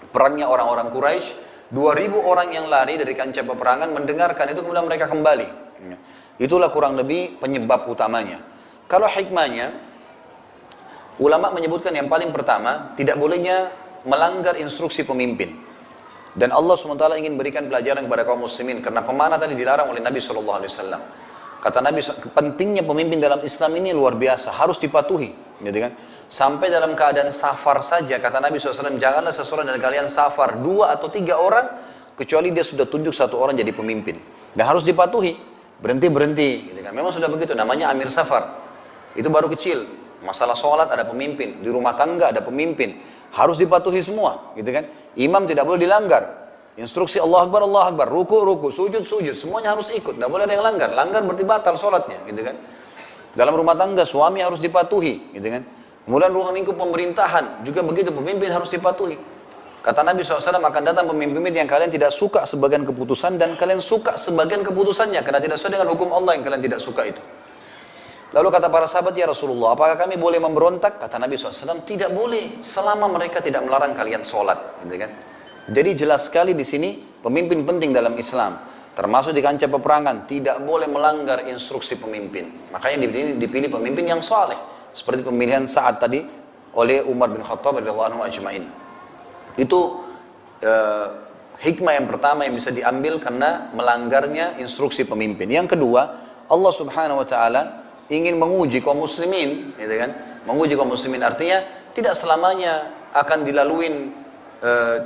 perangnya orang-orang Quraisy. 2000 orang yang lari dari kancah peperangan mendengarkan itu, kemudian mereka kembali. Itulah kurang lebih penyebab utamanya. Kalau hikmahnya, ulama menyebutkan yang paling pertama, tidak bolehnya melanggar instruksi pemimpin. Dan Allah SWT ingin berikan pelajaran kepada kaum muslimin, karena pemanah tadi dilarang oleh Nabi SAW. Kata Nabi, pentingnya pemimpin dalam Islam ini luar biasa, harus dipatuhi, gitu kan? Sampai dalam keadaan safar saja, kata Nabi SAW, janganlah seseorang dari kalian safar 2 atau 3 orang, kecuali dia sudah tunjuk 1 orang jadi pemimpin. Dan harus dipatuhi, berhenti, gitu kan? Memang sudah begitu, namanya amir safar. Itu baru kecil, masalah sholat ada pemimpin, di rumah tangga ada pemimpin, harus dipatuhi semua, gitu kan? Imam tidak boleh dilanggar. Instruksi Allah Akbar, ruku, sujud, semuanya harus ikut, tidak boleh ada yang langgar. Langgar berarti batal sholatnya, gitu kan? Dalam rumah tangga suami harus dipatuhi, gitu kan? Kemudian ruang lingkup pemerintahan juga begitu, pemimpin harus dipatuhi. Kata Nabi SAW, akan datang pemimpin yang kalian tidak suka sebagian keputusan dan kalian suka sebagian keputusannya, karena tidak sesuai dengan hukum Allah yang kalian tidak suka itu. Lalu kata para sahabat, ya Rasulullah, apakah kami boleh memberontak? Kata Nabi SAW, tidak boleh, selama mereka tidak melarang kalian sholat, gitu kan? Jadi jelas sekali di sini, pemimpin penting dalam Islam, termasuk di kancah peperangan, tidak boleh melanggar instruksi pemimpin. Makanya dipilih pemimpin yang saleh, seperti pemilihan Sa'ad tadi oleh Umar bin Khattab radhiyallahu anhu ajma'in. Itu hikmah yang pertama yang bisa diambil karena melanggarnya instruksi pemimpin. Yang kedua, Allah Subhanahu wa taala ingin menguji kaum muslimin, gitu kan? Menguji kaum muslimin artinya tidak selamanya akan dilaluin,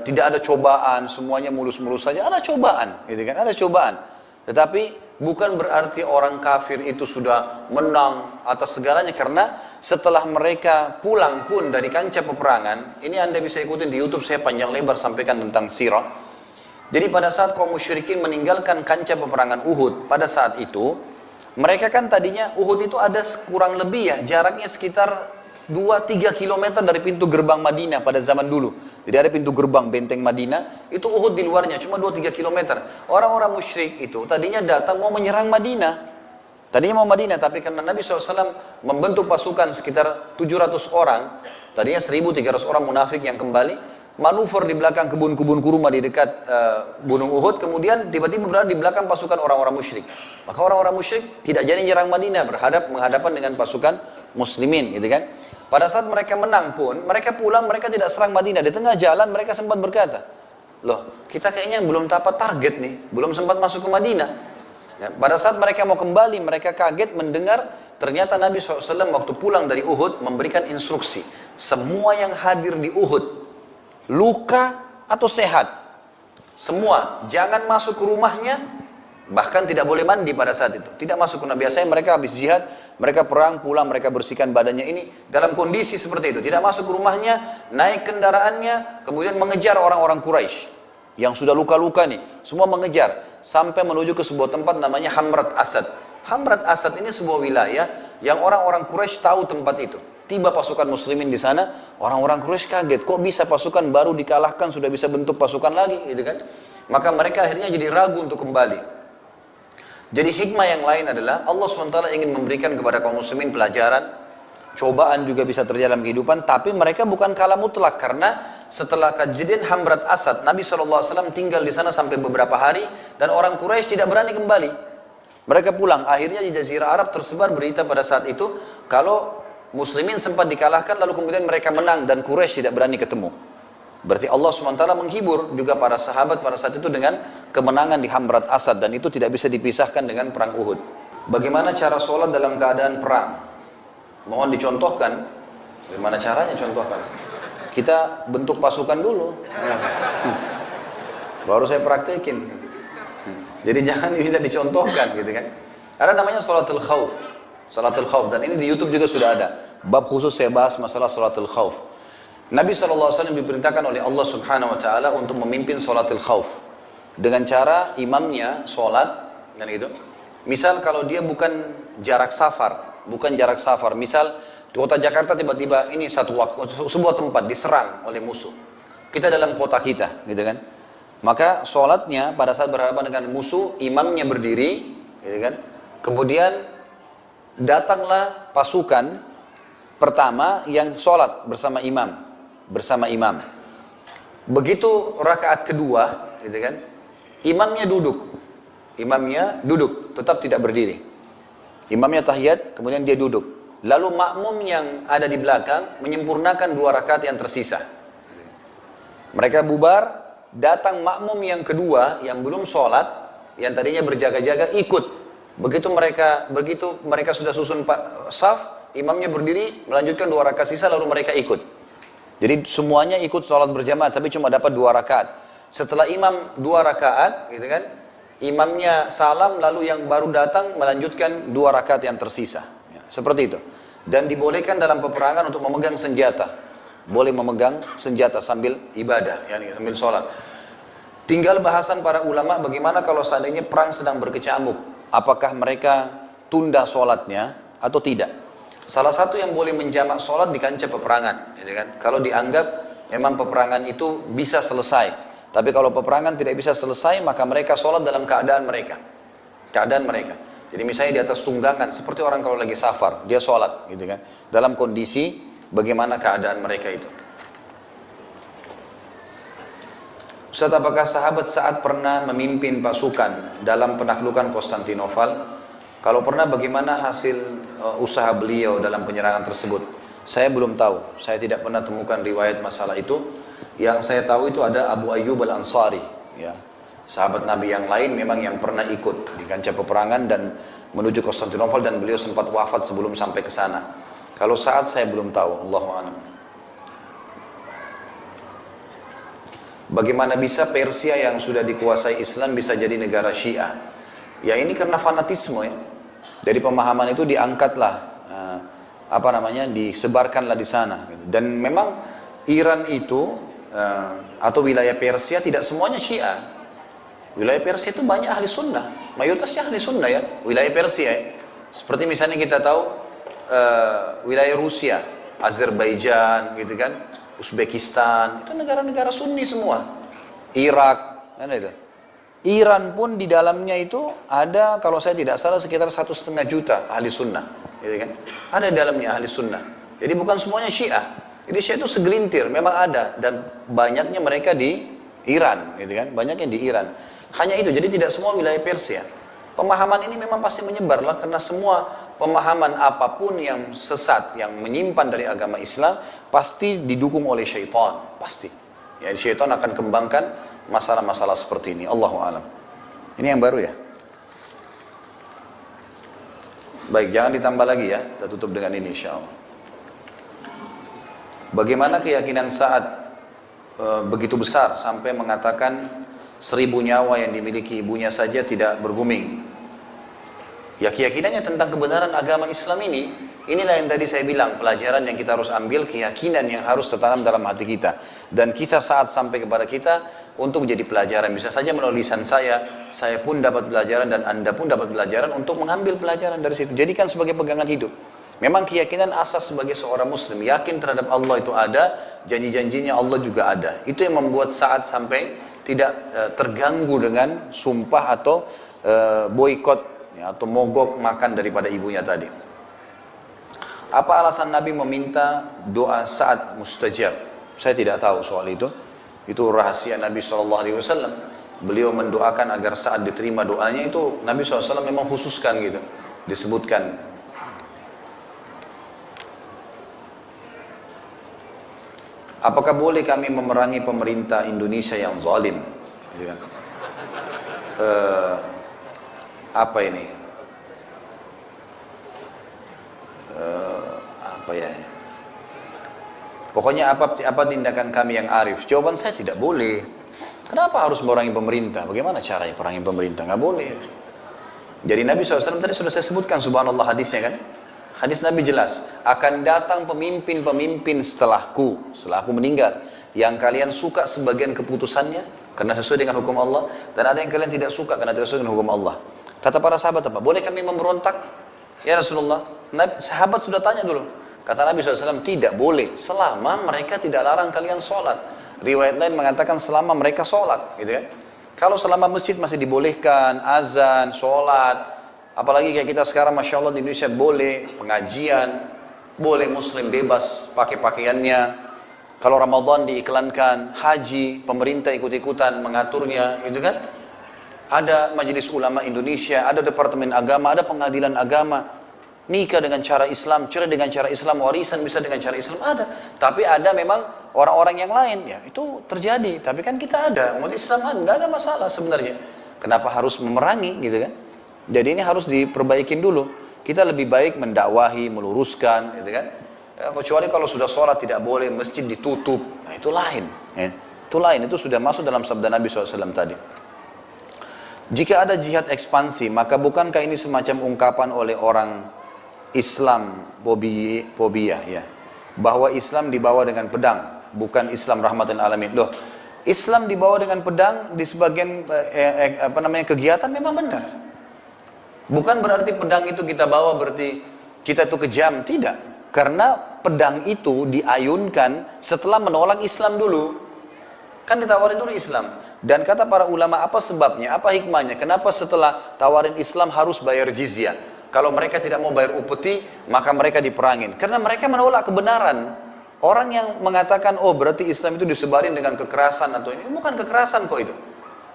tidak ada cobaan, semuanya mulus-mulus saja. Ada cobaan, gitu kan? Ada cobaan. Tetapi bukan berarti orang kafir itu sudah menang atas segalanya, karena setelah mereka pulang pun dari kancah peperangan, ini Anda bisa ikuti di YouTube, saya panjang lebar sampaikan tentang sirah. Jadi pada saat kaum musyrikin meninggalkan kancah peperangan Uhud, pada saat itu mereka kan tadinya Uhud itu ada kurang lebih ya jaraknya sekitar 2-3 kilometer dari pintu gerbang Madinah pada zaman dulu. Jadi ada pintu gerbang benteng Madinah, itu Uhud di luarnya, cuma 2-3 kilometer. Orang-orang musyrik itu tadinya datang mau menyerang Madinah. Tadinya mau Madinah, tapi karena Nabi SAW membentuk pasukan sekitar 700 orang, tadinya 1.300 orang munafik yang kembali, manuver di belakang kebun-kebun kurma di dekat Gunung Uhud, kemudian tiba-tiba berada di belakang pasukan orang-orang musyrik. Maka orang-orang musyrik tidak jadi menyerang Madinah, menghadapan dengan pasukan muslimin, gitu kan. Pada saat mereka menang pun, mereka pulang, mereka tidak serang Madinah. Di tengah jalan mereka sempat berkata, loh, kita kayaknya belum dapat target nih, belum sempat masuk ke Madinah. Ya, pada saat mereka mau kembali, mereka kaget mendengar ternyata Nabi SAW waktu pulang dari Uhud memberikan instruksi. Semua yang hadir di Uhud, luka atau sehat, semua jangan masuk ke rumahnya, bahkan tidak boleh mandi pada saat itu. Tidak masuk ke rumah. Biasanya mereka habis jihad, mereka perang, pulang, mereka bersihkan badannya ini dalam kondisi seperti itu. Tidak masuk ke rumahnya, naik kendaraannya, kemudian mengejar orang-orang Quraisy yang sudah luka-luka nih. Semua mengejar sampai menuju ke sebuah tempat namanya Hamrat Asad. Hamrat Asad ini sebuah wilayah yang orang-orang Quraisy tahu tempat itu. Tiba pasukan muslimin di sana, orang-orang Quraisy kaget, kok bisa pasukan baru dikalahkan sudah bisa bentuk pasukan lagi, gitu kan? Maka mereka akhirnya jadi ragu untuk kembali. Jadi hikmah yang lain adalah Allah SWT ingin memberikan kepada kaum muslimin pelajaran, cobaan juga bisa terjadi dalam kehidupan, tapi mereka bukan kalah mutlak, karena setelah kejadian Hamrat Asad, Nabi SAW tinggal di sana sampai beberapa hari, dan orang Quraisy tidak berani kembali. Mereka pulang, akhirnya di Jazirah Arab tersebar berita pada saat itu, kalau muslimin sempat dikalahkan, lalu kemudian mereka menang, dan Quraisy tidak berani ketemu. Berarti Allah SWT menghibur juga para sahabat pada saat itu dengan kemenangan di Hamrat Asad, dan itu tidak bisa dipisahkan dengan perang Uhud. Bagaimana cara sholat dalam keadaan perang? Mohon dicontohkan. Bagaimana caranya contohkan? Kita bentuk pasukan dulu. Baru saya praktekin. Jadi jangan diminta dicontohkan gitu kan. Ada namanya sholatul khauf. Sholatul khauf, dan ini di YouTube juga sudah ada. Bab khusus saya bahas masalah sholatul khauf. Nabi SAW diperintahkan oleh Allah Subhanahu Wa Taala untuk memimpin sholatul khauf dengan cara imamnya sholat dan itu. Misal kalau dia bukan jarak safar, misal di kota Jakarta tiba-tiba ini sebuah tempat diserang oleh musuh. Kita dalam kota kita, gitu kan? Maka sholatnya pada saat berhadapan dengan musuh, imamnya berdiri, gitu kan? Kemudian datanglah pasukan pertama yang sholat bersama imam. Begitu rakaat kedua, gitu kan? Imamnya duduk, tetap tidak berdiri. Imamnya tahiyat, kemudian dia duduk. Lalu makmum yang ada di belakang menyempurnakan 2 rakaat yang tersisa. Mereka bubar, datang makmum yang kedua yang belum sholat, yang tadinya berjaga-jaga ikut. Begitu mereka sudah susun saf, imamnya berdiri, melanjutkan 2 rakaat sisa, lalu mereka ikut. Jadi semuanya ikut sholat berjamaah, tapi cuma dapat 2 rakaat. Setelah imam 2 rakaat, gitu kan, imamnya salam, lalu yang baru datang melanjutkan 2 rakaat yang tersisa. Ya, seperti itu. Dan dibolehkan dalam peperangan untuk memegang senjata. Boleh memegang senjata sambil ibadah, yani sambil sholat. Tinggal bahasan para ulama bagaimana kalau seandainya perang sedang berkecamuk. Apakah mereka tunda sholatnya atau tidak? Salah satu yang boleh menjamak sholat di kancah peperangan, gitu kan? Kalau dianggap memang peperangan itu bisa selesai. Tapi kalau peperangan tidak bisa selesai, maka mereka sholat dalam keadaan mereka. Jadi misalnya di atas tunggangan, seperti orang kalau lagi safar, dia sholat, gitu kan? Dalam kondisi bagaimana keadaan mereka itu. Ustaz, apakah sahabat saat pernah memimpin pasukan dalam penaklukan Konstantinopel? Kalau pernah, bagaimana hasil usaha beliau dalam penyerangan tersebut? Saya belum tahu. Saya tidak pernah temukan riwayat masalah itu. Yang saya tahu itu ada Abu Ayyub Al-Ansari, ya. Sahabat Nabi yang lain memang yang pernah ikut di kancah peperangan dan menuju Konstantinopel, dan beliau sempat wafat sebelum sampai ke sana. Kalau saat saya belum tahu, Allahu a'lam. Bagaimana bisa Persia yang sudah dikuasai Islam bisa jadi negara Syiah? Ya ini karena fanatisme, ya. Dari pemahaman itu diangkatlah, disebarkanlah di sana. Dan memang Iran itu atau wilayah Persia tidak semuanya Syiah. Wilayah Persia itu banyak ahli sunnah, mayoritasnya ahli sunnah, ya. Wilayah Persia, ya. Seperti misalnya kita tahu wilayah Rusia, Azerbaijan, gitu kan, Uzbekistan, itu negara-negara Sunni semua. Irak, kan itu. Iran pun di dalamnya itu ada, kalau saya tidak salah, sekitar 1,5 juta ahli sunnah, gitu kan. Ada di dalamnya ahli sunnah. Jadi bukan semuanya Syiah. Jadi Syiah itu segelintir, memang ada, dan banyaknya mereka di Iran, gitu kan. Banyaknya di Iran. Hanya itu, jadi tidak semua wilayah Persia. Pemahaman ini memang pasti menyebar lah, karena semua pemahaman apapun yang sesat, yang menyimpan dari agama Islam, pasti didukung oleh syaitan, pasti. Ya, syaitan akan kembangkan masalah-masalah seperti ini. Allahu a'lam. Ini yang baru ya. Baik, jangan ditambah lagi ya. Kita tutup dengan ini insyaallah. Bagaimana keyakinan Sa'ad begitu besar sampai mengatakan 1000 nyawa yang dimiliki ibunya saja tidak berguming? Ya, keyakinannya tentang kebenaran agama Islam ini, inilah yang tadi saya bilang, pelajaran yang kita harus ambil, keyakinan yang harus tertanam dalam hati kita. Dan kisah Sa'ad sampai kepada kita untuk menjadi pelajaran. Bisa saja melalui lisan saya pun dapat pelajaran dan Anda pun dapat pelajaran untuk mengambil pelajaran dari situ. Jadikan sebagai pegangan hidup. Memang keyakinan asas sebagai seorang muslim, yakin terhadap Allah itu ada, janji-janjinya Allah juga ada. Itu yang membuat Sa'ad sampai tidak terganggu dengan sumpah atau boikot ya, atau mogok makan daripada ibunya tadi. Apa alasan Nabi meminta doa Sa'ad mustajab? Saya tidak tahu soal itu. Itu rahasia Nabi SAW. Beliau mendoakan agar Sa'ad diterima doanya, itu Nabi SAW memang khususkan gitu, disebutkan. Apakah boleh kami memerangi pemerintah Indonesia yang zalim? Gitu kan. Apa ini? Apa ya? Pokoknya apa tindakan kami yang arif? Jawaban saya tidak boleh. Kenapa harus memerangi pemerintah? Bagaimana caranya perangi pemerintah? Nggak boleh. Jadi Nabi SAW tadi sudah saya sebutkan, subhanallah, hadisnya kan? Hadis Nabi jelas, akan datang pemimpin-pemimpin setelahku meninggal, yang kalian suka sebagian keputusannya karena sesuai dengan hukum Allah, dan ada yang kalian tidak suka karena tidak sesuai dengan hukum Allah. Kata para sahabat apa? Boleh kami memberontak? Ya Rasulullah. Sahabat sudah tanya dulu. Kata Nabi SAW, tidak boleh selama mereka tidak larang kalian sholat. Riwayat lain mengatakan selama mereka sholat, gitu kan? Kalau selama masjid masih dibolehkan, azan, sholat, apalagi kayak kita sekarang, Masya Allah di Indonesia boleh pengajian, boleh muslim bebas pakai pakaiannya. Kalau Ramadan diiklankan, haji, pemerintah ikut-ikutan mengaturnya, gitu kan? Ada Majelis Ulama Indonesia, ada Departemen Agama, ada Pengadilan Agama. Nikah dengan cara Islam, cerai dengan cara Islam, warisan bisa dengan cara Islam, ada. Tapi ada memang orang-orang yang lain, ya itu terjadi. Tapi kan kita ada, umat Islam kan nggak ada masalah sebenarnya. Kenapa harus memerangi, gitu kan? Jadi ini harus diperbaikin dulu. Kita lebih baik mendakwahi, meluruskan, gitu kan? Ya, kecuali kalau sudah sholat tidak boleh, masjid ditutup, nah itu lain. Ya. Itu lain, itu sudah masuk dalam sabda Nabi SAW tadi. Jika ada jihad ekspansi, maka bukankah ini semacam ungkapan oleh orang Islam fobia, ya, bahwa Islam dibawa dengan pedang, bukan Islam rahmatan alamin. Loh, Islam dibawa dengan pedang di sebagian kegiatan memang benar. Bukan berarti pedang itu kita bawa berarti kita itu kejam, tidak. Karena pedang itu diayunkan setelah menolak Islam dulu. Kan ditawarin dulu Islam. Dan kata para ulama, apa sebabnya, apa hikmahnya? Kenapa setelah tawarin Islam harus bayar jizyah? Kalau mereka tidak mau bayar upeti, maka mereka diperangin. Karena mereka menolak kebenaran. Orang yang mengatakan, oh berarti Islam itu disebarin dengan kekerasan atau ini, bukan kekerasan kok itu.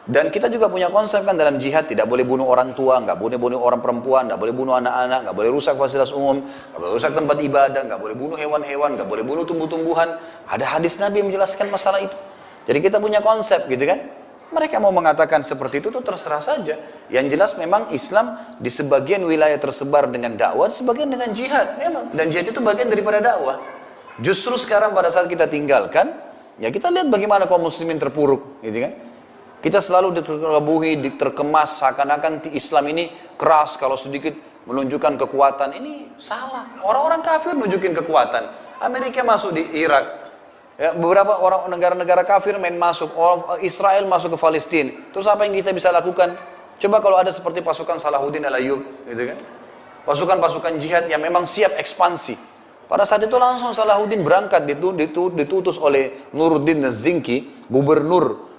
Dan kita juga punya konsep kan dalam jihad, tidak boleh bunuh orang tua, nggak boleh bunuh orang perempuan, nggak boleh bunuh anak-anak, nggak boleh rusak fasilitas umum, nggak boleh rusak tempat ibadah, nggak boleh bunuh hewan-hewan, nggak boleh bunuh tumbuh-tumbuhan. Ada hadis Nabi yang menjelaskan masalah itu. Jadi kita punya konsep gitu kan. Mereka mau mengatakan seperti itu tuh terserah saja. Yang jelas memang Islam di sebagian wilayah tersebar dengan dakwah, di sebagian dengan jihad memang. Dan jihad itu bagian daripada dakwah. Justru sekarang pada saat kita tinggalkan, ya kita lihat bagaimana kaum muslimin terpuruk, gitu kan? Kita selalu diterkebuhi, terkemas seakan-akan Islam ini keras, kalau sedikit menunjukkan kekuatan. Ini salah. Orang-orang kafir menunjukkan kekuatan. Amerika masuk di Irak. Ya, beberapa orang negara-negara kafir main masuk, Israel masuk ke Palestina. Terus apa yang kita bisa lakukan? Coba kalau ada seperti pasukan Salahuddin Al-Ayyub, gitu kan? Pasukan-pasukan jihad yang memang siap ekspansi. Pada saat itu langsung Salahuddin berangkat, ditutus oleh Nuruddin Az-Zinki,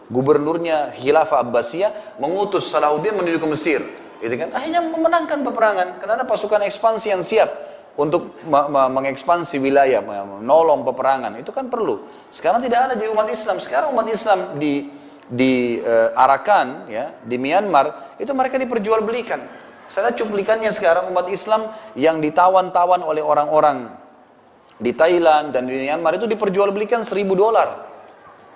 gubernurnya Khilafah Abbasiyah, mengutus Salahuddin menuju ke Mesir. Gitu kan? Akhirnya memenangkan peperangan, karena ada pasukan ekspansi yang siap untuk mengekspansi wilayah, menolong peperangan. Itu kan perlu. Sekarang tidak ada di umat Islam. Sekarang umat Islam di Arakan, ya, di Myanmar, itu mereka diperjualbelikan. Saya lihat cuplikannya sekarang umat Islam yang ditawan-tawan oleh orang-orang di Thailand dan di Myanmar itu diperjualbelikan $1.000.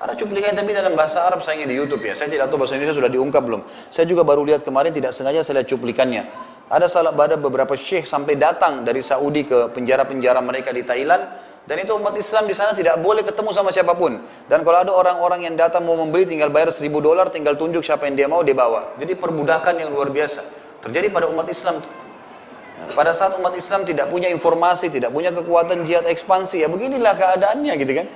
Ada cuplikannya tapi dalam bahasa Arab, sayangnya di YouTube ya. Saya tidak tahu bahasa Indonesia sudah diungkap belum. Saya juga baru lihat kemarin, tidak sengaja saya lihat cuplikannya. Ada beberapa syekh sampai datang dari Saudi ke penjara-penjara mereka di Thailand, dan itu umat Islam di sana tidak boleh ketemu sama siapapun. Dan kalau ada orang-orang yang datang mau membeli, tinggal bayar $1.000, tinggal tunjuk siapa yang dia mau, dia bawa. Jadi perbudakan yang luar biasa terjadi pada umat Islam. Pada saat umat Islam tidak punya informasi, tidak punya kekuatan jihad ekspansi, ya beginilah keadaannya gitu kan.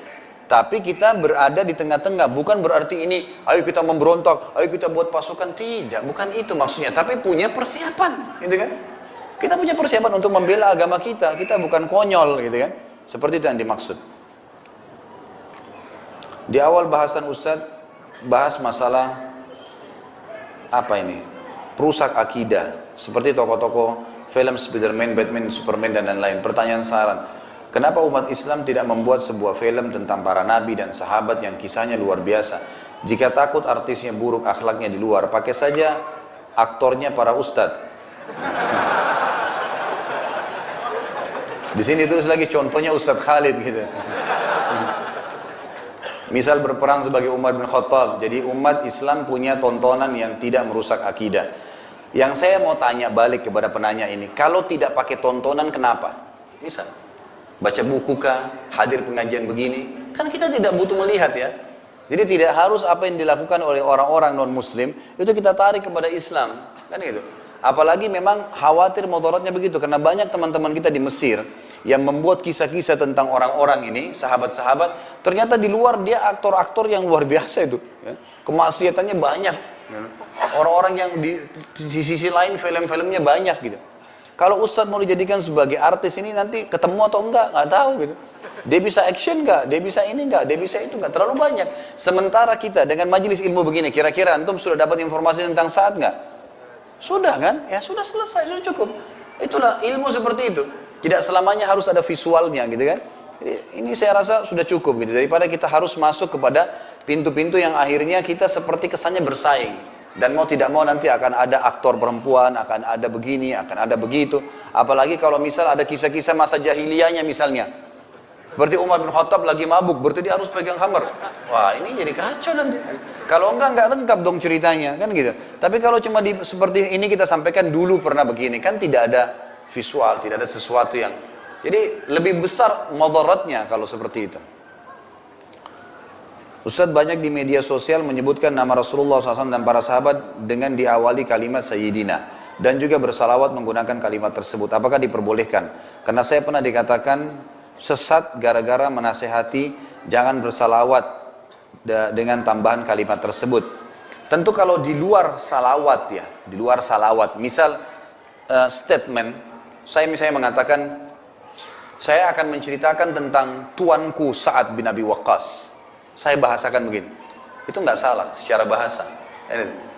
Tapi kita berada di tengah-tengah, bukan berarti ini, ayo kita memberontak, ayo kita buat pasukan, tidak, bukan itu maksudnya. Tapi punya persiapan, gitu kan. Kita punya persiapan untuk membela agama kita bukan konyol, gitu kan. Seperti itu yang dimaksud. Di awal bahasan Ustadz, bahas masalah, apa ini, perusak akidah, seperti tokoh-tokoh film Spiderman, Batman, Superman, dan lain-lain. Pertanyaan saran, kenapa umat Islam tidak membuat sebuah film tentang para nabi dan sahabat yang kisahnya luar biasa? Jika takut artisnya buruk, akhlaknya di luar, pakai saja aktornya para ustadz. Di sini tulis lagi contohnya Ustadz Khalid gitu. Misal berperang sebagai Umar bin Khattab. Jadi umat Islam punya tontonan yang tidak merusak akidah. Yang saya mau tanya balik kepada penanya ini, kalau tidak pakai tontonan kenapa? Misal baca buku kah, hadir pengajian begini, kan kita tidak butuh melihat ya. Jadi tidak harus apa yang dilakukan oleh orang-orang non-muslim itu kita tarik kepada Islam, kan gitu. Apalagi memang khawatir mudaratnya begitu, karena banyak teman-teman kita di Mesir yang membuat kisah-kisah tentang orang-orang ini, sahabat-sahabat, ternyata di luar dia aktor-aktor yang luar biasa itu, ya. Kemaksiatannya banyak, ya. Orang-orang yang di sisi lain film-filmnya banyak gitu. Kalau Ustadz mau dijadikan sebagai artis ini nanti ketemu atau enggak, nggak tahu gitu. Dia bisa action nggak, dia bisa ini nggak, dia bisa itu nggak, terlalu banyak. Sementara kita dengan majelis ilmu begini, kira-kira antum sudah dapat informasi tentang saat nggak? Sudah kan? Ya sudah selesai, sudah cukup. Itulah ilmu seperti itu. Tidak selamanya harus ada visualnya gitu kan. Jadi ini saya rasa sudah cukup gitu. Daripada kita harus masuk kepada pintu-pintu yang akhirnya kita seperti kesannya bersaing. Dan mau tidak mau nanti akan ada aktor perempuan, akan ada begini, akan ada begitu. Apalagi kalau misal ada kisah-kisah masa jahiliyahnya misalnya. Seperti Umar bin Khattab lagi mabuk, berarti dia harus pegang khamar. Wah ini jadi kacau nanti. Kalau enggak lengkap dong ceritanya, kan gitu. Tapi kalau cuma seperti ini kita sampaikan dulu pernah begini, kan tidak ada visual, tidak ada sesuatu yang... Jadi lebih besar mudaratnya kalau seperti itu. Ustadz banyak di media sosial menyebutkan nama Rasulullah SAW dan para sahabat dengan diawali kalimat Sayyidina. Dan juga bersalawat menggunakan kalimat tersebut. Apakah diperbolehkan? Karena saya pernah dikatakan sesat gara-gara menasehati jangan bersalawat dengan tambahan kalimat tersebut. Tentu kalau di luar salawat ya, di luar salawat. Misal statement, saya misalnya mengatakan, saya akan menceritakan tentang tuanku Sa'ad bin Abi Waqqas. Saya bahasakan begini, itu nggak salah secara bahasa.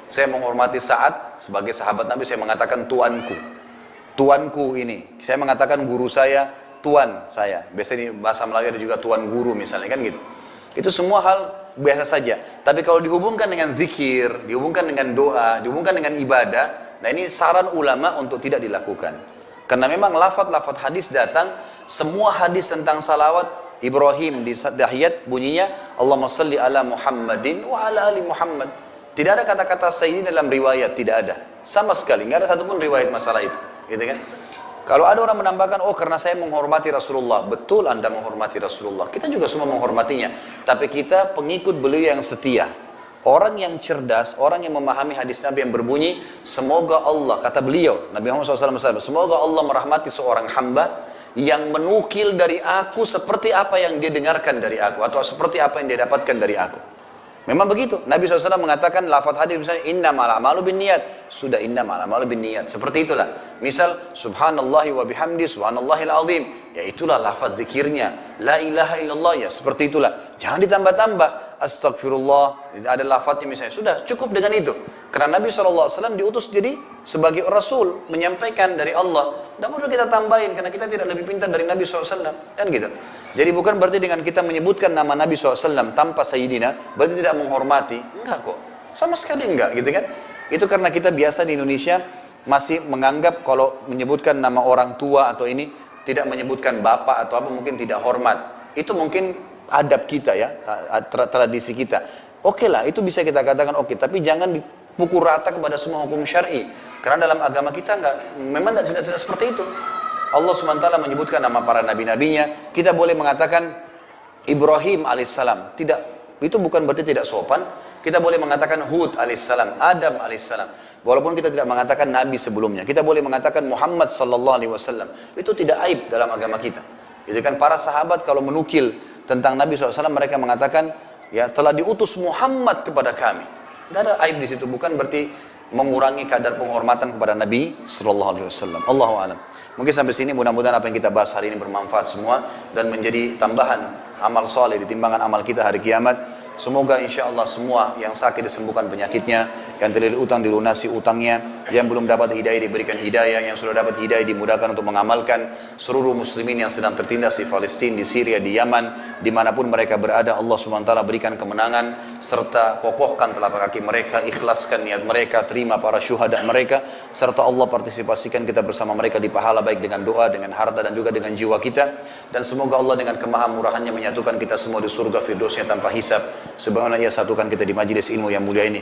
Saya menghormati Sa'ad sebagai sahabat Nabi, saya mengatakan tuanku ini. Saya mengatakan guru saya, tuan saya. Biasanya di bahasa Melayu ada juga tuan guru misalnya kan gitu. Itu semua hal biasa saja. Tapi kalau dihubungkan dengan zikir, dihubungkan dengan doa, dihubungkan dengan ibadah, nah ini saran ulama untuk tidak dilakukan. Karena memang lafaz-lafaz hadis datang, semua hadis tentang salawat Ibrahim di tahiyat bunyinya Allahumma salli ala Muhammadin wa ala ali Muhammad. Tidak ada kata-kata sayyidin dalam riwayat, tidak ada. Sama sekali, nggak ada satupun riwayat masalah itu. Gitu kan? Kalau ada orang menambahkan, oh karena saya menghormati Rasulullah. Betul Anda menghormati Rasulullah. Kita juga semua menghormatinya. Tapi kita pengikut beliau yang setia. Orang yang cerdas, orang yang memahami hadis Nabi yang berbunyi, semoga Allah, kata beliau, Nabi Muhammad SAW, semoga Allah merahmati seorang hamba yang menukil dari aku seperti apa yang dia dengarkan dari aku, atau seperti apa yang dia dapatkan dari aku. Memang begitu. Nabi SAW mengatakan lafaz hadis misalnya innamal a'malu binniyat. Sudah innamal a'malu binniyat. Seperti itulah. Misal subhanallahi wa bihamdi subhanallahil azim. Ya itulah lafaz zikirnya. La ilaha illallah, ya seperti itulah. Jangan ditambah-tambah. Astagfirullah. Ada lafaznya misalnya. Sudah cukup dengan itu. Karena Nabi SAW diutus jadi sebagai rasul, menyampaikan dari Allah. Tidak perlu kita tambahin karena kita tidak lebih pintar dari Nabi SAW. Kan gitu. Jadi bukan berarti dengan kita menyebutkan nama Nabi SAW tanpa Sayyidina, berarti tidak menghormati. Enggak kok, sama sekali enggak gitu kan. Itu karena kita biasa di Indonesia masih menganggap kalau menyebutkan nama orang tua atau ini, tidak menyebutkan bapak atau apa mungkin tidak hormat. Itu mungkin adab kita ya, tradisi kita. Oke lah, itu bisa kita katakan oke, tapi jangan dipukul rata kepada semua hukum syar'i. Karena dalam agama kita memang tidak seperti itu. Allah SWT menyebutkan nama para nabi-nabinya. Kita boleh mengatakan Ibrahim alaihissalam. Tidak, itu bukan berarti tidak sopan. Kita boleh mengatakan Hud alaihissalam, Adam alaihissalam. Walaupun kita tidak mengatakan nabi sebelumnya. Kita boleh mengatakan Muhammad sallallahu alaihi wasallam. Itu tidak aib dalam agama kita. Jadi kan para sahabat kalau menukil tentang Nabi SAW, mereka mengatakan ya telah diutus Muhammad kepada kami. Tidak ada aib di situ. Bukan berarti mengurangi kadar penghormatan kepada Nabi sallallahu alaihi wasallam. Allahu a'lam. Mungkin sampai sini mudah-mudahan apa yang kita bahas hari ini bermanfaat semua dan menjadi tambahan amal soleh di timbangan amal kita hari kiamat. Semoga insya Allah semua yang sakit disembuhkan penyakitnya, yang terlilit utang dilunasi utangnya, yang belum dapat hidayah diberikan hidayah, yang sudah dapat hidayah dimudahkan untuk mengamalkan. Seluruh muslimin yang sedang tertindas di Palestina, di Syria, di Yaman, dimanapun mereka berada, Allah SWT berikan kemenangan serta kokohkan telapak kaki mereka, ikhlaskan niat mereka, terima para syuhada mereka, serta Allah partisipasikan kita bersama mereka di pahala baik dengan doa, dengan harta dan juga dengan jiwa kita. Dan semoga Allah dengan kemahamurahannya menyatukan kita semua di surga firdausnya tanpa hisab, sebagaimana ia satukan kita di majelis ilmu yang mulia ini.